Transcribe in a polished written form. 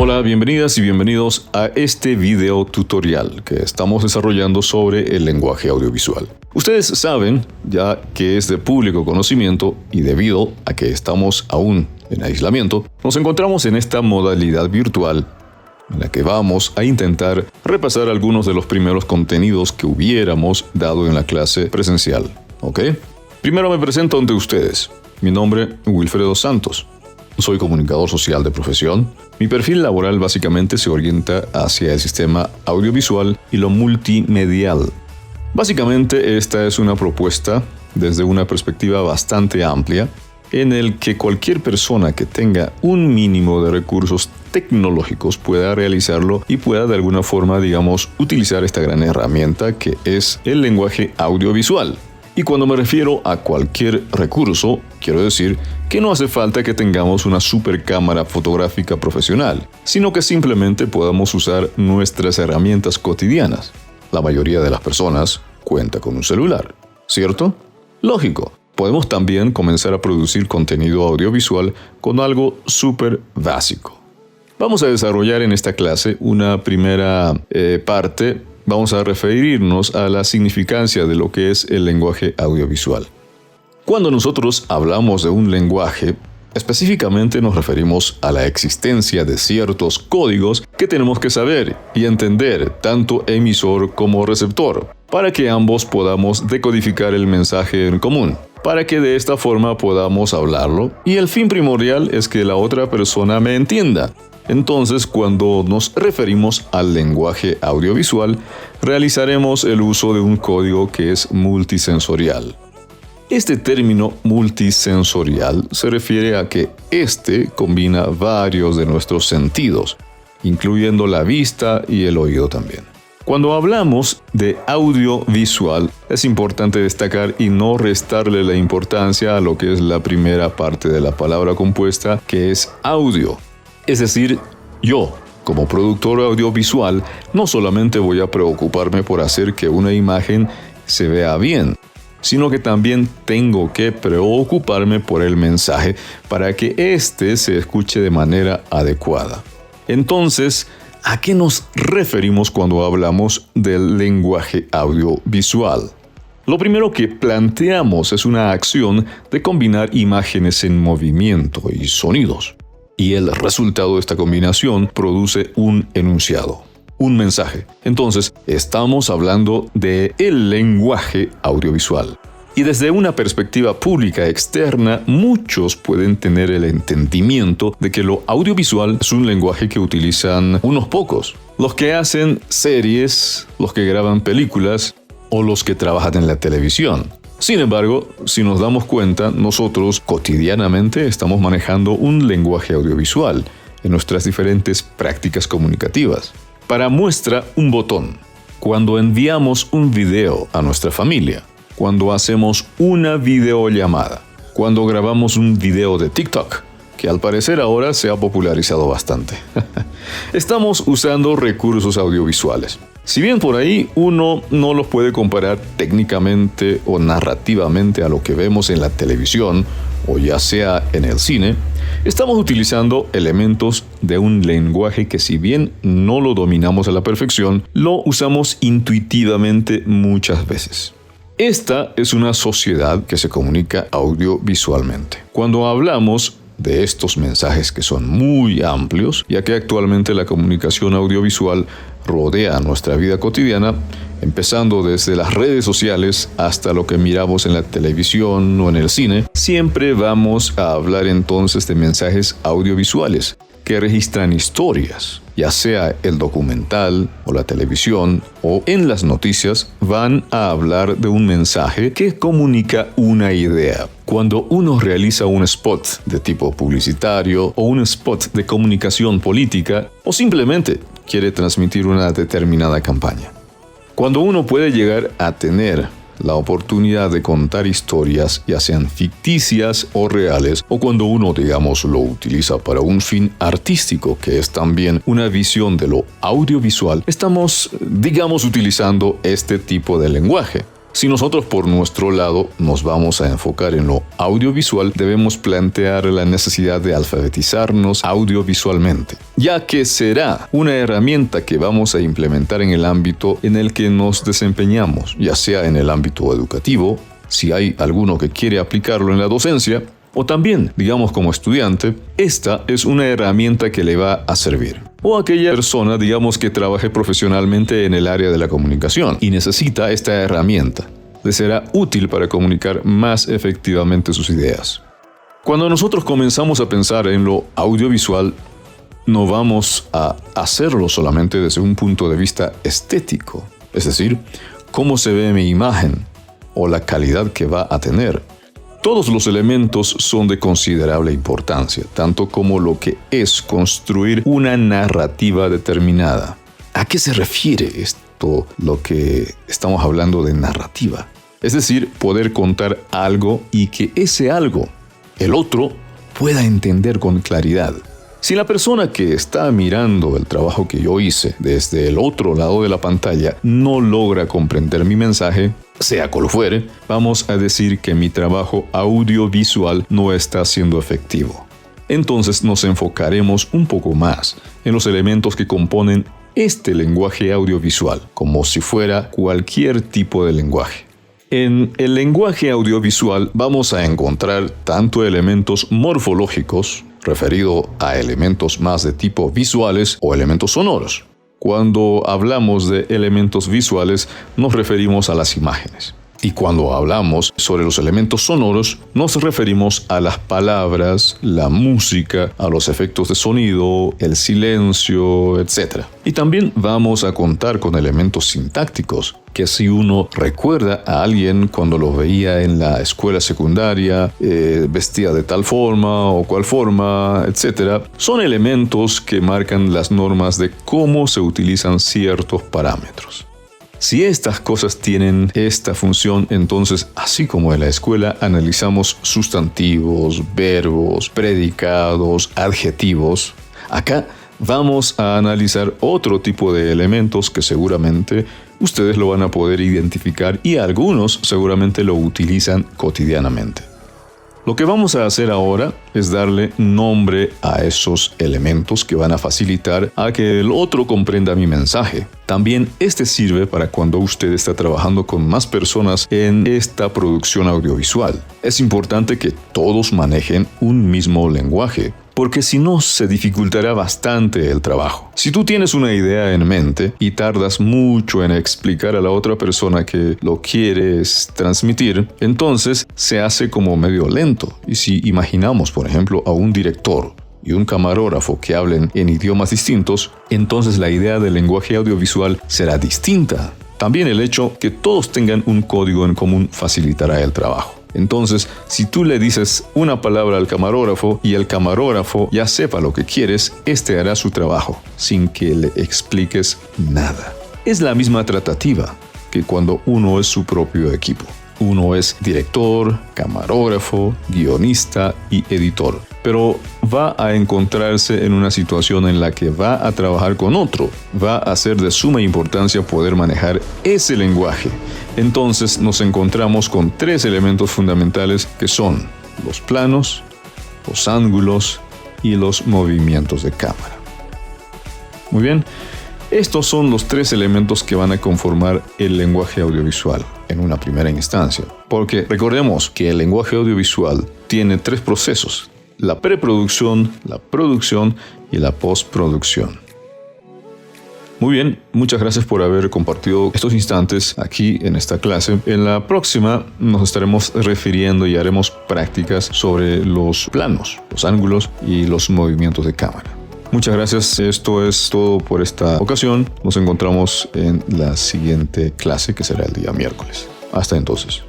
Hola, bienvenidas y bienvenidos a este video tutorial que estamos desarrollando sobre el lenguaje audiovisual. Ustedes saben ya que es de público conocimiento y debido a que estamos aún en aislamiento, nos encontramos en esta modalidad virtual en la que vamos a intentar repasar algunos de los primeros contenidos que hubiéramos dado en la clase presencial. ¿Ok? Primero me presento ante ustedes. Mi nombre es Wilfredo Santos. Soy comunicador social de profesión. Mi perfil laboral básicamente se orienta hacia el sistema audiovisual y lo multimedial. Básicamente esta es una propuesta desde una perspectiva bastante amplia en el que cualquier persona que tenga un mínimo de recursos tecnológicos pueda realizarlo y pueda de alguna forma, utilizar esta gran herramienta que es el lenguaje audiovisual. Y cuando me refiero a cualquier recurso, quiero decir que no hace falta que tengamos una super cámara fotográfica profesional, sino que simplemente podamos usar nuestras herramientas cotidianas. La mayoría de las personas cuenta con un celular, ¿cierto? Lógico. Podemos también comenzar a producir contenido audiovisual con algo súper básico. Vamos a desarrollar en esta clase una primera parte. Vamos a referirnos a la significancia de lo que es el lenguaje audiovisual. Cuando nosotros hablamos de un lenguaje, específicamente nos referimos a la existencia de ciertos códigos que tenemos que saber y entender, tanto emisor como receptor, para que ambos podamos decodificar el mensaje en común, para que de esta forma podamos hablarlo, y el fin primordial es que la otra persona me entienda. Entonces, cuando nos referimos al lenguaje audiovisual, realizaremos el uso de un código que es multisensorial. Este término multisensorial se refiere a que este combina varios de nuestros sentidos, incluyendo la vista y el oído también. Cuando hablamos de audiovisual, es importante destacar y no restarle la importancia a lo que es la primera parte de la palabra compuesta, que es audio. Es decir, yo, como productor audiovisual, no solamente voy a preocuparme por hacer que una imagen se vea bien, sino que también tengo que preocuparme por el mensaje para que éste se escuche de manera adecuada. Entonces, ¿a qué nos referimos cuando hablamos del lenguaje audiovisual? Lo primero que planteamos es una acción de combinar imágenes en movimiento y sonidos. Y el resultado de esta combinación produce un enunciado, un mensaje. Entonces, estamos hablando de el lenguaje audiovisual. Y desde una perspectiva pública externa, muchos pueden tener el entendimiento de que lo audiovisual es un lenguaje que utilizan unos pocos. Los que hacen series, los que graban películas o los que trabajan en la televisión. Sin embargo, si nos damos cuenta, nosotros cotidianamente estamos manejando un lenguaje audiovisual en nuestras diferentes prácticas comunicativas. Para muestra, un botón. Cuando enviamos un video a nuestra familia, cuando hacemos una videollamada, cuando grabamos un video de TikTok, que al parecer ahora se ha popularizado bastante. Estamos usando recursos audiovisuales. Si bien por ahí uno no los puede comparar técnicamente o narrativamente a lo que vemos en la televisión o ya sea en el cine, estamos utilizando elementos de un lenguaje que, si bien no lo dominamos a la perfección, lo usamos intuitivamente muchas veces. Esta es una sociedad que se comunica audiovisualmente. Cuando hablamos de estos mensajes que son muy amplios, ya que actualmente la comunicación audiovisual rodea nuestra vida cotidiana, empezando desde las redes sociales hasta lo que miramos en la televisión o en el cine, siempre vamos a hablar entonces de mensajes audiovisuales que registran historias, ya sea el documental o la televisión o en las noticias, van a hablar de un mensaje que comunica una idea. Cuando uno realiza un spot de tipo publicitario o un spot de comunicación política o simplemente quiere transmitir una determinada campaña. Cuando uno puede llegar a tener la oportunidad de contar historias, ya sean ficticias o reales, o cuando uno, lo utiliza para un fin artístico, que es también una visión de lo audiovisual, estamos, utilizando este tipo de lenguaje. Si nosotros por nuestro lado nos vamos a enfocar en lo audiovisual, debemos plantear la necesidad de alfabetizarnos audiovisualmente, ya que será una herramienta que vamos a implementar en el ámbito en el que nos desempeñamos, ya sea en el ámbito educativo, si hay alguno que quiere aplicarlo en la docencia, o también, digamos como estudiante, esta es una herramienta que le va a servir. O aquella persona, digamos, que trabaje profesionalmente en el área de la comunicación y necesita esta herramienta. Le será útil para comunicar más efectivamente sus ideas. Cuando nosotros comenzamos a pensar en lo audiovisual, no vamos a hacerlo solamente desde un punto de vista estético, es decir, cómo se ve mi imagen o la calidad que va a tener. Todos los elementos son de considerable importancia, tanto como lo que es construir una narrativa determinada. ¿A qué se refiere esto, lo que estamos hablando de narrativa? Es decir, poder contar algo y que ese algo, el otro, pueda entender con claridad. Si la persona que está mirando el trabajo que yo hice desde el otro lado de la pantalla no logra comprender mi mensaje, sea cual fuere, vamos a decir que mi trabajo audiovisual no está siendo efectivo. Entonces nos enfocaremos un poco más en los elementos que componen este lenguaje audiovisual, como si fuera cualquier tipo de lenguaje. En el lenguaje audiovisual vamos a encontrar tanto elementos morfológicos, referido a elementos más de tipo visuales o elementos sonoros. Cuando hablamos de elementos visuales, nos referimos a las imágenes. Y cuando hablamos sobre los elementos sonoros, nos referimos a las palabras, la música, a los efectos de sonido, el silencio, etc. Y también vamos a contar con elementos sintácticos, que si uno recuerda a alguien cuando lo veía en la escuela secundaria, vestía de tal forma o cual forma, etc., son elementos que marcan las normas de cómo se utilizan ciertos parámetros. Si estas cosas tienen esta función, entonces, así como en la escuela analizamos sustantivos, verbos, predicados, adjetivos, acá vamos a analizar otro tipo de elementos que seguramente ustedes lo van a poder identificar y algunos seguramente lo utilizan cotidianamente. Lo que vamos a hacer ahora es darle nombre a esos elementos que van a facilitar a que el otro comprenda mi mensaje. También este sirve para cuando usted está trabajando con más personas en esta producción audiovisual. Es importante que todos manejen un mismo lenguaje, porque si no se dificultará bastante el trabajo. Si tú tienes una idea en mente y tardas mucho en explicar a la otra persona que lo quieres transmitir, entonces se hace como medio lento. Y si imaginamos, por ejemplo, a un director y un camarógrafo que hablen en idiomas distintos, entonces la idea del lenguaje audiovisual será distinta. También el hecho que todos tengan un código en común facilitará el trabajo. Entonces, si tú le dices una palabra al camarógrafo y el camarógrafo ya sepa lo que quieres, este hará su trabajo sin que le expliques nada. Es la misma tratativa que cuando uno es su propio equipo. Uno es director, camarógrafo, guionista y editor, pero va a encontrarse en una situación en la que va a trabajar con otro. Va a ser de suma importancia poder manejar ese lenguaje. Entonces nos encontramos con tres elementos fundamentales que son los planos, los ángulos y los movimientos de cámara. Muy bien, estos son los tres elementos que van a conformar el lenguaje audiovisual en una primera instancia. Porque recordemos que el lenguaje audiovisual tiene tres procesos: la preproducción, la producción y la postproducción. Muy bien, muchas gracias por haber compartido estos instantes aquí en esta clase. En la próxima nos estaremos refiriendo y haremos prácticas sobre los planos, los ángulos y los movimientos de cámara. Muchas gracias, esto es todo por esta ocasión. Nos encontramos en la siguiente clase, que será el día miércoles. Hasta entonces.